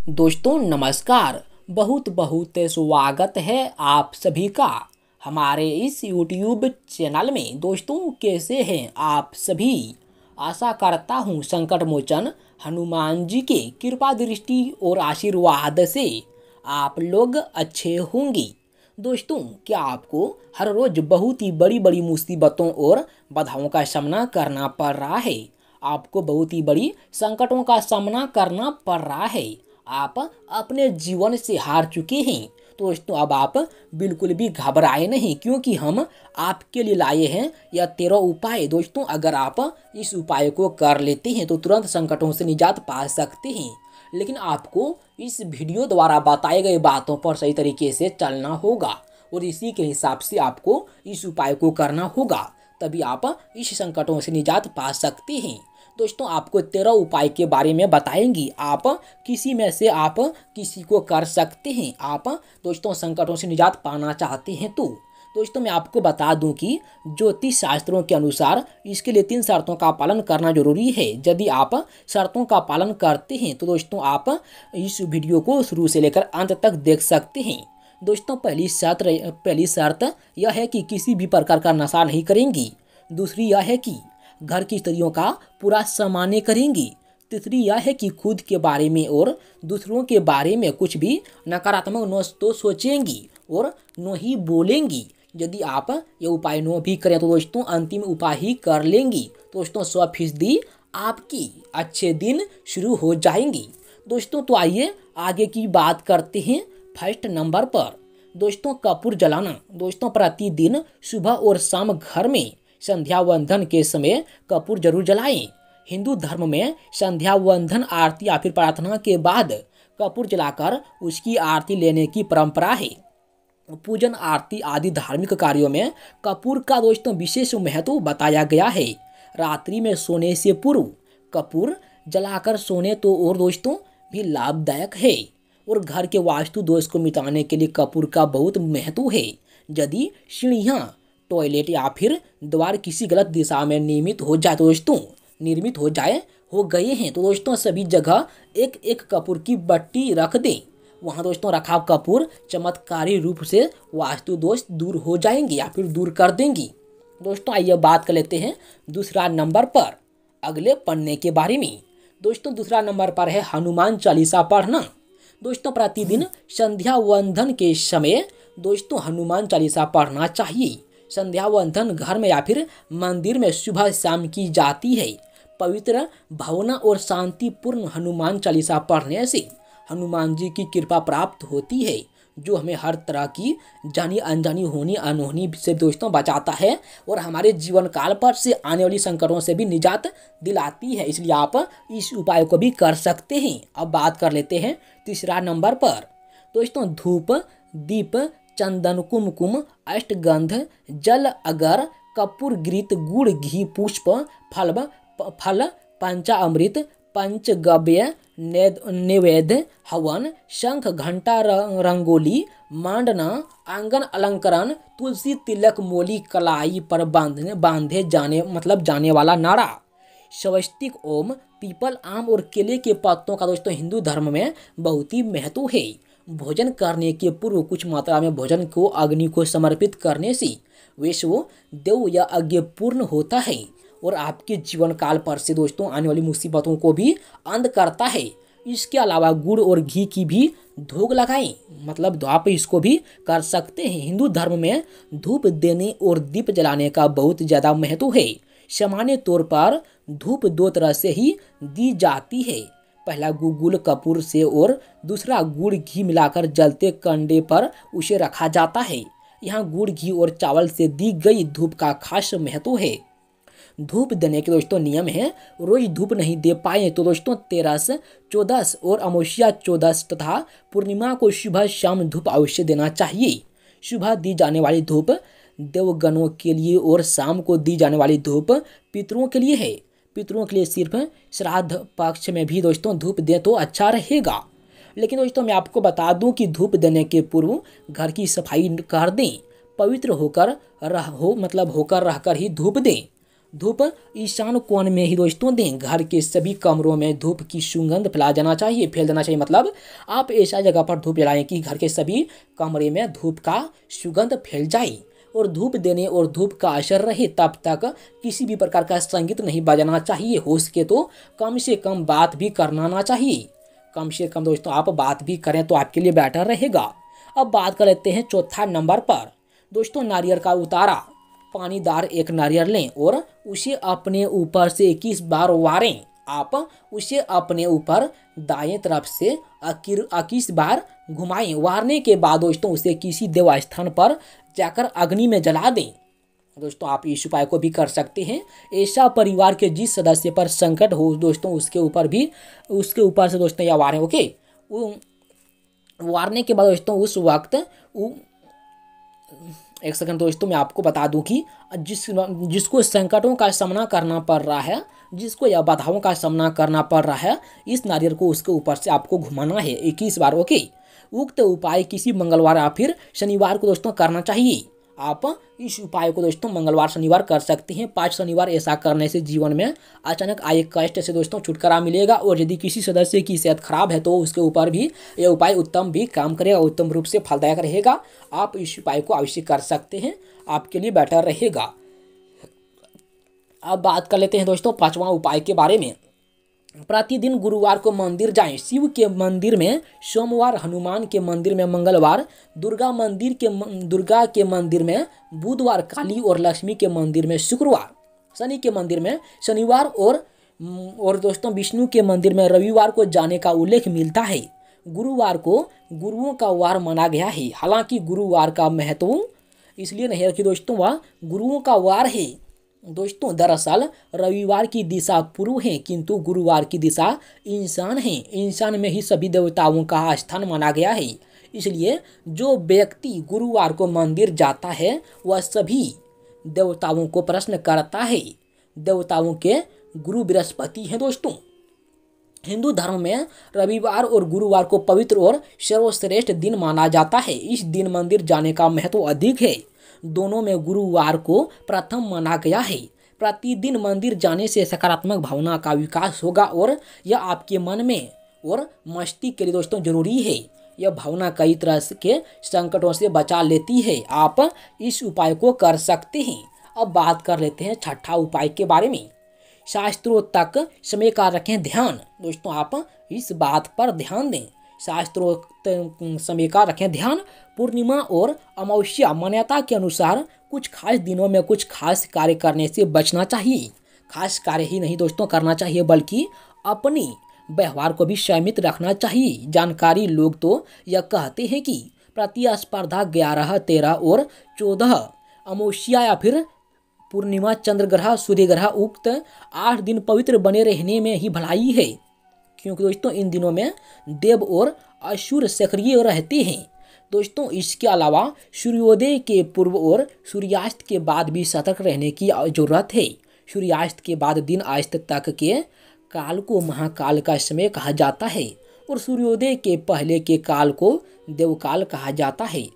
दोस्तों नमस्कार। बहुत बहुत स्वागत है आप सभी का हमारे इस YouTube चैनल में। दोस्तों कैसे हैं आप सभी। आशा करता हूँ संकट मोचन हनुमान जी के कृपा दृष्टि और आशीर्वाद से आप लोग अच्छे होंगे। दोस्तों क्या आपको हर रोज़ बहुत ही बड़ी बड़ी मुसीबतों और बाधाओं का सामना करना पड़ रहा है। आपको बहुत ही बड़ी संकटों का सामना करना पड़ रहा है। आप अपने जीवन से हार चुके हैं। तो दोस्तों अब आप बिल्कुल भी घबराए नहीं, क्योंकि हम आपके लिए लाए हैं यह 13 उपाय। दोस्तों अगर आप इस उपाय को कर लेते हैं तो तुरंत संकटों से निजात पा सकते हैं। लेकिन आपको इस वीडियो द्वारा बताए गए बातों पर सही तरीके से चलना होगा और इसी के हिसाब से आपको इस उपाय को करना होगा, तभी आप इस संकटों से निजात पा सकते हैं। दोस्तों आपको 13 उपाय के बारे में बताएंगी। आप किसी में से आप किसी को कर सकते हैं। आप दोस्तों संकटों से निजात पाना चाहते हैं तो दोस्तों मैं आपको बता दूं कि ज्योतिष शास्त्रों के अनुसार इसके लिए 3 शर्तों का पालन करना जरूरी है। यदि आप शर्तों का पालन करते हैं तो दोस्तों आप इस वीडियो को शुरू से लेकर अंत तक देख सकते हैं। दोस्तों पहली शर्त यह है कि किसी भी प्रकार का नशा नहीं करेंगी। दूसरी यह है कि घर की स्त्रियों का पूरा सम्मान करेंगी। तीसरी यह है कि खुद के बारे में और दूसरों के बारे में कुछ भी नकारात्मक न तो सोचेंगी और न ही बोलेंगी। यदि आप ये उपाय न भी करें तो दोस्तों अंतिम उपाय ही कर लेंगी। दोस्तों 100% आपकी अच्छे दिन शुरू हो जाएंगी। दोस्तों तो आइए आगे की बात करते हैं। फर्स्ट नंबर पर दोस्तों कपूर जलाना। दोस्तों प्रतिदिन सुबह और शाम घर में संध्या वंदन के समय कपूर जरूर जलाएं। हिंदू धर्म में संध्या वंदन आरती या फिर प्रार्थना के बाद कपूर जलाकर उसकी आरती लेने की परंपरा है। पूजन आरती आदि धार्मिक कार्यों में कपूर का दोस्तों विशेष महत्व बताया गया है। रात्रि में सोने से पूर्व कपूर जलाकर सोने तो और दोस्तों भी लाभदायक है और घर के वास्तु दोष को मिटाने के लिए कपूर का बहुत महत्व है। यदि सीढ़ियाँ, टॉयलेट या फिर द्वार किसी गलत दिशा में निर्मित हो गए हैं तो दोस्तों सभी जगह एक एक कपूर की बट्टी रख दें। वहाँ दोस्तों रखा कपूर चमत्कारी रूप से वास्तु दोष दूर हो जाएंगे या फिर दूर कर देंगी। दोस्तों आइए बात कर लेते हैं दूसरा नंबर पर अगले पन्ने के बारे में। दोस्तों दूसरा नंबर पर है हनुमान चालीसा पढ़ना। दोस्तों प्रतिदिन संध्या वंदन के समय दोस्तों हनुमान चालीसा पढ़ना चाहिए। संध्या वंदन घर में या फिर मंदिर में सुबह शाम की जाती है। पवित्र भावना और शांतिपूर्ण हनुमान चालीसा पढ़ने से हनुमान जी की कृपा प्राप्त होती है, जो हमें हर तरह की जानी अनजानी होनी अनहोनी से दोस्तों बचाता है और हमारे जीवन काल पर से आने वाली संकटों से भी निजात दिलाती है। इसलिए आप इस उपाय को भी कर सकते हैं। अब बात कर लेते हैं तीसरा नंबर पर दोस्तों धूप, दीप, चंदन, कुमकुम, अष्टगंध, जल, अगर, कपूर, घृत, गुड़, घी, पुष्प, फल, पंचामृत, पंचगव्य, नैवेद्य, हवन, शंख, घंटा, रंगोली, मांडना, आंगन अलंकरण, तुलसी, तिलक, मोली, कलाई पर बांधे जाने वाला नारा, स्वस्तिक, ओम, पीपल, आम और केले के पत्तों का दोस्तों हिंदू धर्म में बहुत ही महत्व है। भोजन करने के पूर्व कुछ मात्रा में भोजन को अग्नि को समर्पित करने से वैश्व देव या यज्ञ पूर्ण होता है और आपके जीवन काल पर से दोस्तों आने वाली मुसीबतों को भी अंत करता है। इसके अलावा गुड़ और घी की भी धूप लगाएं, मतलब आप इसको भी कर सकते हैं। हिंदू धर्म में धूप देने और दीप जलाने का बहुत ज़्यादा महत्व है। सामान्य तौर पर धूप 2 तरह से ही दी जाती है। पहला गुल कपूर से और दूसरा गुड़ घी मिलाकर जलते कंडे पर उसे रखा जाता है। यहाँ गुड़ घी और चावल से दी गई धूप का खास महत्व है। धूप देने के दोस्तों नियम है। रोज धूप नहीं दे पाए तो दोस्तों 13, 14 और अमावस्या 14 तथा पूर्णिमा को सुबह शाम धूप अवश्य देना चाहिए। सुबह दी जाने वाली धूप देवगणों के लिए और शाम को दी जाने वाली धूप पितरों के लिए है। पितरों के लिए सिर्फ श्राद्ध पक्ष में भी दोस्तों धूप दे तो अच्छा रहेगा। लेकिन दोस्तों मैं आपको बता दूं कि धूप देने के पूर्व घर की सफाई कर दें। पवित्र होकर रहकर ही धूप दें। धूप ईशान कोण में ही दोस्तों दें। घर के सभी कमरों में धूप की सुगंध फैला जाना चाहिए, फैल जाना चाहिए। मतलब आप ऐसा जगह पर धूप जलाएं कि घर के सभी कमरे में धूप का सुगंध फैल जाए। और धूप देने और धूप का असर रहे तब तक किसी भी प्रकार का संगीत नहीं बजाना चाहिए। हो सके तो कम से कम बात भी करना ना चाहिए। कम से कम दोस्तों आप बात भी करें तो आपके लिए बेटर रहेगा। अब बात कर लेते हैं चौथा नंबर पर दोस्तों, नारियल का उतारा। पानीदार एक नारियल लें और उसे अपने ऊपर से 21 बार वारें। आप उसे अपने ऊपर दाएं तरफ से 21 बार घुमाएं। वारने के बाद दोस्तों उसे किसी देव स्थान पर जाकर अग्नि में जला दें। दोस्तों आप इस उपाय को भी कर सकते हैं। ऐसा परिवार के जिस सदस्य पर संकट हो दोस्तों उसके ऊपर से दोस्तों या वारें। ओके, वारने के बाद दोस्तों उस वक्त एक सेकंड दोस्तों मैं आपको बता दूं कि जिसको संकटों का सामना करना पड़ रहा है, जिसको या बाधाओं का सामना करना पड़ रहा है, इस नारियल को उसके ऊपर से आपको घुमाना है 21 बार। ओके, उक्त उपाय किसी मंगलवार या फिर शनिवार को दोस्तों करना चाहिए। आप इस उपाय को दोस्तों मंगलवार शनिवार कर सकते हैं। 5 शनिवार ऐसा करने से जीवन में अचानक आए कष्ट से दोस्तों छुटकारा मिलेगा। और यदि किसी सदस्य की सेहत खराब है तो उसके ऊपर भी यह उपाय उत्तम भी काम करेगा, उत्तम रूप से फलदायक रहेगा। आप इस उपाय को अवश्य कर सकते हैं, आपके लिए बेटर रहेगा। अब बात कर लेते हैं दोस्तों 5वां उपाय के बारे में। प्रतिदिन गुरुवार को मंदिर जाएं। शिव के मंदिर में सोमवार, हनुमान के मंदिर में मंगलवार, दुर्गा के मंदिर में बुधवार, काली और लक्ष्मी के मंदिर में शुक्रवार, शनि के मंदिर में शनिवार और दोस्तों विष्णु के मंदिर में रविवार को जाने का उल्लेख मिलता है। गुरुवार को गुरुओं का वार माना गया है। हालांकि गुरुवार का महत्व इसलिए नहीं है कि दोस्तों वह गुरुओं का वार है। दोस्तों दरअसल रविवार की दिशा पूर्व है किंतु गुरुवार की दिशा इंसान है। इंसान में ही सभी देवताओं का स्थान माना गया है। इसलिए जो व्यक्ति गुरुवार को मंदिर जाता है वह सभी देवताओं को प्रश्न करता है। देवताओं के गुरु बृहस्पति हैं दोस्तों। हिंदू धर्म में रविवार और गुरुवार को पवित्र और सर्वश्रेष्ठ दिन माना जाता है। इस दिन मंदिर जाने का महत्व अधिक है। दोनों में गुरुवार को प्रथम माना गया है। प्रतिदिन मंदिर जाने से सकारात्मक भावना का विकास होगा और यह आपके मन में और मस्तिष्क के लिए दोस्तों जरूरी है। यह भावना कई तरह के संकटों से बचा लेती है। आप इस उपाय को कर सकते हैं। अब बात कर लेते हैं 6ठा उपाय के बारे में। शास्त्रों तक समय का रखें ध्यान। दोस्तों आप इस बात पर ध्यान दें। शास्त्रोक्त समय का रखें ध्यान। पूर्णिमा और अमावस्या मान्यता के अनुसार कुछ खास दिनों में कुछ खास कार्य करने से बचना चाहिए। खास कार्य ही नहीं दोस्तों करना चाहिए बल्कि अपनी व्यवहार को भी संयमित रखना चाहिए। जानकारी लोग तो यह कहते हैं कि प्रतिस्पर्धा 11, 13 और 14 अमावस्या या फिर पूर्णिमा, चंद्र ग्रह, सूर्य ग्रह उक्त 8 दिन पवित्र बने रहने में ही भलाई है। क्योंकि दोस्तों इन दिनों में देव और असुर सक्रिय रहते हैं। दोस्तों इसके अलावा सूर्योदय के पूर्व और सूर्यास्त के बाद भी सतर्क रहने की जरूरत है। सूर्यास्त के बाद दिन अस्त तक के काल को महाकाल का समय कहा जाता है और सूर्योदय के पहले के काल को देवकाल कहा जाता है।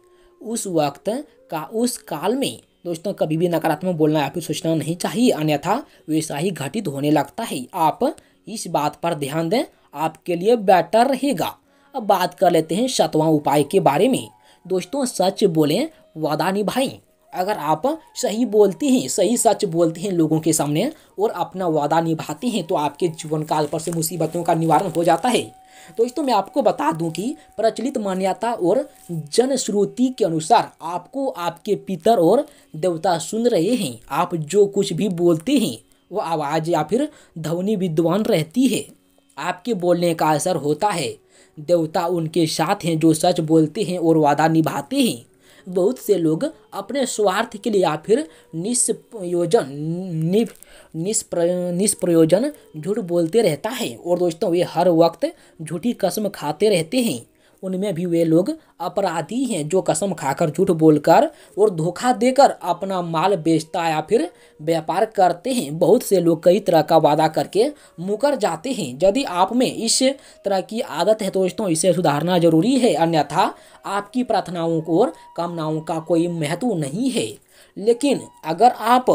उस काल में दोस्तों कभी भी नकारात्मक बोलना या फिर सोचना नहीं चाहिए, अन्यथा वैसा ही घटित होने लगता है। आप इस बात पर ध्यान दें, आपके लिए बेटर रहेगा। अब बात कर लेते हैं 7वां उपाय के बारे में। दोस्तों सच बोलें, वादा निभाएं। अगर आप सही बोलते हैं, सही सच बोलते हैं लोगों के सामने और अपना वादा निभाते हैं तो आपके जीवन काल पर से मुसीबतों का निवारण हो जाता है। दोस्तों मैं आपको बता दूं कि प्रचलित मान्यता और जनश्रुति के अनुसार आपको आपके पितर और देवता सुन रहे हैं। आप जो कुछ भी बोलते हैं वो आवाज़ या फिर ध्वनि विद्वान रहती है। आपके बोलने का असर होता है। देवता उनके साथ हैं जो सच बोलते हैं और वादा निभाते हैं। बहुत से लोग अपने स्वार्थ के लिए या फिर निष्प्रयोजन झूठ बोलते रहता है और दोस्तों वे हर वक्त झूठी कसम खाते रहते हैं। उनमें भी वे लोग अपराधी हैं जो कसम खाकर, झूठ बोलकर और धोखा देकर अपना माल बेचता या फिर व्यापार करते हैं। बहुत से लोग कई तरह का वादा करके मुकर जाते हैं। यदि आप में इस तरह की आदत है तो दोस्तों इसे सुधारना जरूरी है, अन्यथा आपकी प्रार्थनाओं और कामनाओं का कोई महत्व नहीं है। लेकिन अगर आप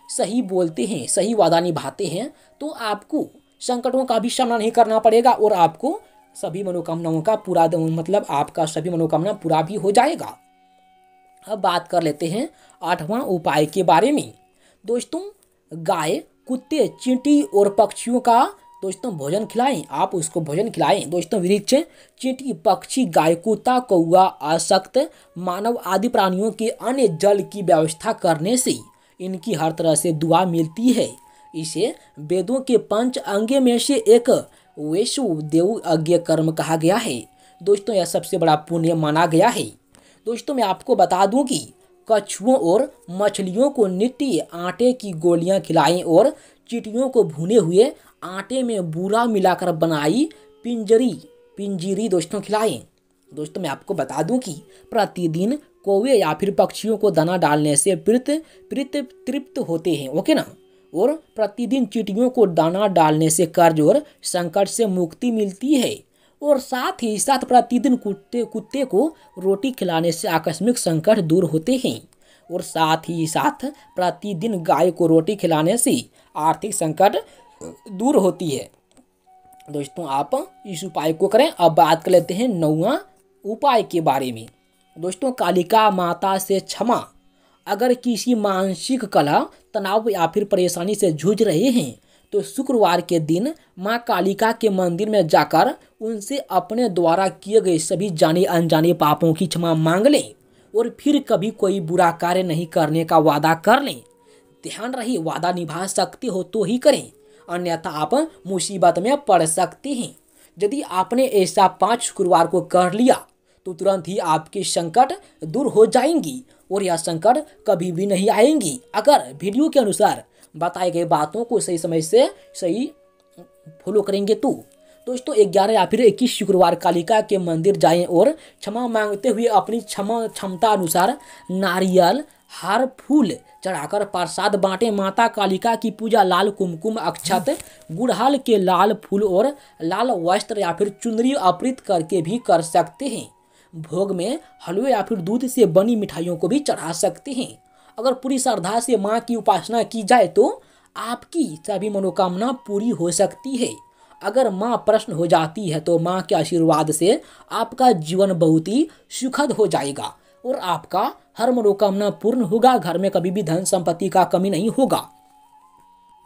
सही बोलते हैं, सही वादा निभाते हैं, तो आपको संकटों का भी सामना नहीं करना पड़ेगा और आपको सभी मनोकामनाओं का पूरा मतलब आपका सभी मनोकामना पूरा भी हो जाएगा। अब बात कर लेते हैं 8वां उपाय के बारे में। दोस्तों, गाय, कुत्ते, चींटी और पक्षियों का दोस्तों भोजन खिलाएं। आप उसको भोजन खिलाएं। दोस्तों, वृक्ष, चींटी, पक्षी, गाय, कुत्ता, कौआ, आसक्त मानव आदि प्राणियों के अन्य जल की व्यवस्था करने से इनकी हर तरह से दुआ मिलती है। इसे वेदों के पंच अंगे में से एक वैश्व देव यज्ञ कर्म कहा गया है। दोस्तों, यह सबसे बड़ा पुण्य माना गया है। दोस्तों, मैं आपको बता दूं कि कछुओं और मछलियों को नित्य आटे की गोलियां खिलाएं और चींटियों को भुने हुए आटे में बूरा मिलाकर बनाई पिंजीरी दोस्तों खिलाएं। दोस्तों, मैं आपको बता दूं कि प्रतिदिन कौवे या फिर पक्षियों को दाना डालने से तृप्त होते हैं, ओके ना। और प्रतिदिन चींटियों को दाना डालने से कर्ज और संकट से मुक्ति मिलती है। और साथ ही साथ प्रतिदिन कुत्ते को रोटी खिलाने से आकस्मिक संकट दूर होते हैं। और साथ ही साथ प्रतिदिन गाय को रोटी खिलाने से आर्थिक संकट दूर होती है। दोस्तों, आप इस उपाय को करें। अब बात कर लेते हैं 9वां उपाय के बारे में। दोस्तों, कालिका माता से क्षमा। अगर किसी मानसिक कलह, तनाव या फिर परेशानी से जूझ रहे हैं तो शुक्रवार के दिन माँ कालिका के मंदिर में जाकर उनसे अपने द्वारा किए गए सभी जाने अनजाने पापों की क्षमा मांग लें और फिर कभी कोई बुरा कार्य नहीं करने का वादा कर लें। ध्यान रहे, वादा निभा सकते हो तो ही करें, अन्यथा आप मुसीबत में पड़ सकते हैं। यदि आपने ऐसा 5 शुक्रवार को कर लिया तो तुरंत ही आपके संकट दूर हो जाएंगी और यह संकट कभी भी नहीं आएंगी अगर वीडियो के अनुसार बताए गए बातों को सही समय से सही फॉलो करेंगे तो। दोस्तों, 11 या फिर 21 शुक्रवार कालिका के मंदिर जाएं और क्षमा मांगते हुए अपनी क्षमता अनुसार नारियल, हार, फूल चढ़ाकर प्रसाद बांटें। माता कालिका की पूजा लाल कुमकुम, अक्षत, गुड़हल के लाल फूल और लाल वस्त्र या फिर चुनरी अर्पित करके भी कर सकते हैं। भोग में हलवे या फिर दूध से बनी मिठाइयों को भी चढ़ा सकते हैं। अगर पूरी श्रद्धा से माँ की उपासना की जाए तो आपकी सभी मनोकामना पूरी हो सकती है। अगर माँ प्रसन्न हो जाती है तो माँ के आशीर्वाद से आपका जीवन बहुत ही सुखद हो जाएगा और आपका हर मनोकामना पूर्ण होगा। घर में कभी भी धन संपत्ति का कमी नहीं होगा।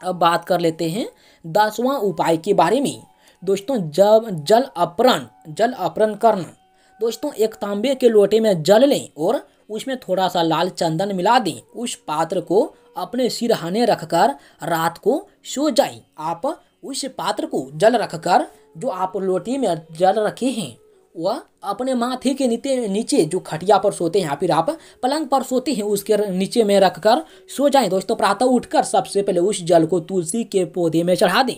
अब बात कर लेते हैं 10वां उपाय के बारे में। दोस्तों, जल अपरण करना। दोस्तों, एक तांबे के लोटे में जल लें और उसमें थोड़ा सा लाल चंदन मिला दें। उस पात्र को अपने सिरहाने रखकर रात को सो जाएं। आप उस पात्र को जल रखकर जो आप लोटे में जल रखे हैं वह अपने माथे के नीचे जो खटिया पर सोते हैं या फिर आप पलंग पर सोते हैं उसके नीचे में रखकर सो जाएं। दोस्तों, प्रातः उठकर सबसे पहले उस जल को तुलसी के पौधे में चढ़ा दें।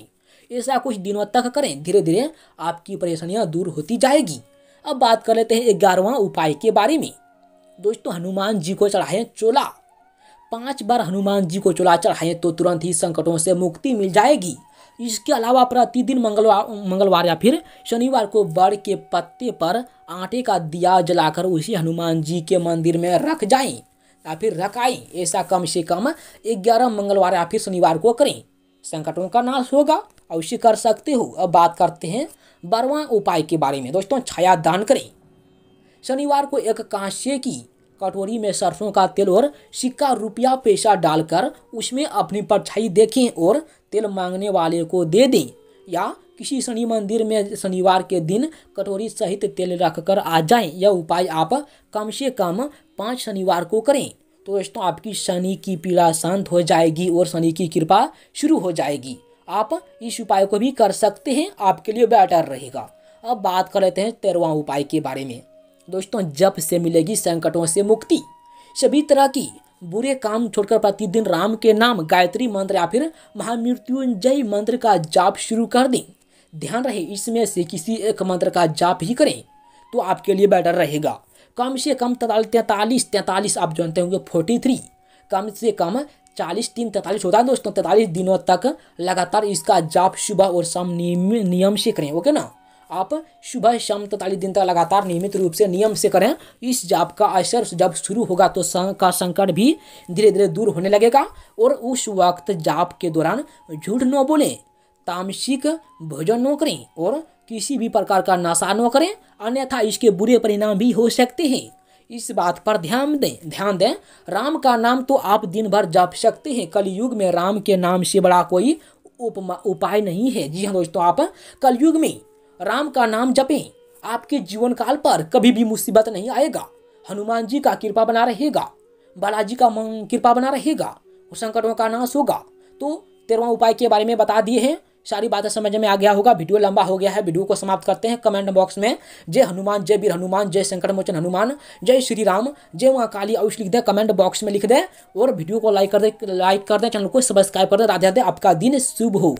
ऐसा कुछ दिनों तक करें, धीरे धीरे आपकी परेशानियां दूर होती जाएगी। अब बात कर लेते हैं 11वां उपाय के बारे में। दोस्तों, हनुमान जी को चढ़ाएं चोला। 5 बार हनुमान जी को चोला चढ़ाएं तो तुरंत ही संकटों से मुक्ति मिल जाएगी। इसके अलावा प्रतिदिन मंगलवार या फिर शनिवार को बड़ के पत्ते पर आटे का दिया जलाकर उसी हनुमान जी के मंदिर में रख जाएं या फिर रखाएं। ऐसा कम से कम 11 मंगलवार या फिर शनिवार को करें, संकटों का नाश होगा। अवश्य कर सकते हो। अब बात करते हैं 12वां उपाय के बारे में। दोस्तों, छाया दान करें। शनिवार को एक कांसे की कटोरी में सरसों का तेल और सिक्का, रुपया, पैसा डालकर उसमें अपनी परछाई देखें और तेल मांगने वाले को दे दें। या किसी शनि मंदिर में शनिवार के दिन कटोरी सहित तेल रखकर आ जाएं। यह उपाय आप कम से कम 5 शनिवार को करें तो दोस्तों आपकी शनि की पीड़ा शांत हो जाएगी और शनि की कृपा शुरू हो जाएगी। आप इस उपाय को भी कर सकते हैं, आपके लिए बेटर रहेगा। अब बात कर लेते हैं 13वां उपाय के बारे में। दोस्तों, जप से मिलेगी संकटों से मुक्ति। सभी तरह की बुरे काम छोड़कर प्रतिदिन राम के नाम, गायत्री मंत्र या फिर महामृत्युंजय मंत्र का जाप शुरू कर दें। ध्यान रहे, इसमें से किसी एक मंत्र का जाप ही करें तो आपके लिए बेटर रहेगा। कम से कम 43 आप जानते होंगे 43, कम से कम 40, 3, 43 होता है दोस्तों। 43 दिनों तक लगातार इसका जाप सुबह और शाम नियम से करें, ओके ना। आप सुबह शाम 43 दिन तक लगातार नियमित रूप से नियम से करें। इस जाप का असर जब शुरू होगा तो संकट भी धीरे धीरे दूर होने लगेगा। और उस वक्त जाप के दौरान झूठ न बोलें, तामसिक भोजन न करें और किसी भी प्रकार का नशा न करें, अन्यथा इसके बुरे परिणाम भी हो सकते हैं। इस बात पर ध्यान दें। राम का नाम तो आप दिन भर जप सकते हैं। कलयुग में राम के नाम से बड़ा कोई उपाय नहीं है। जी हाँ दोस्तों, आप कलयुग में राम का नाम जपें, आपके जीवन काल पर कभी भी मुसीबत नहीं आएगा। हनुमान जी का कृपा बना रहेगा, बालाजी का कृपा बना रहेगा, संकटों का नाश होगा। तो 13वां उपाय के बारे में बता दिए हैं। सारी बातें समझ में आ गया होगा। वीडियो लंबा हो गया है, वीडियो को समाप्त करते हैं। कमेंट बॉक्स में जय हनुमान, जय वीर हनुमान, जय संकट मोचन हनुमान, जय श्री राम, जय मां काली अवश्य लिख दे, कमेंट बॉक्स में लिख दे। और वीडियो को लाइक कर दे, चैनल को सब्सक्राइब कर दे। राधे राधे, आपका दिन शुभ हो।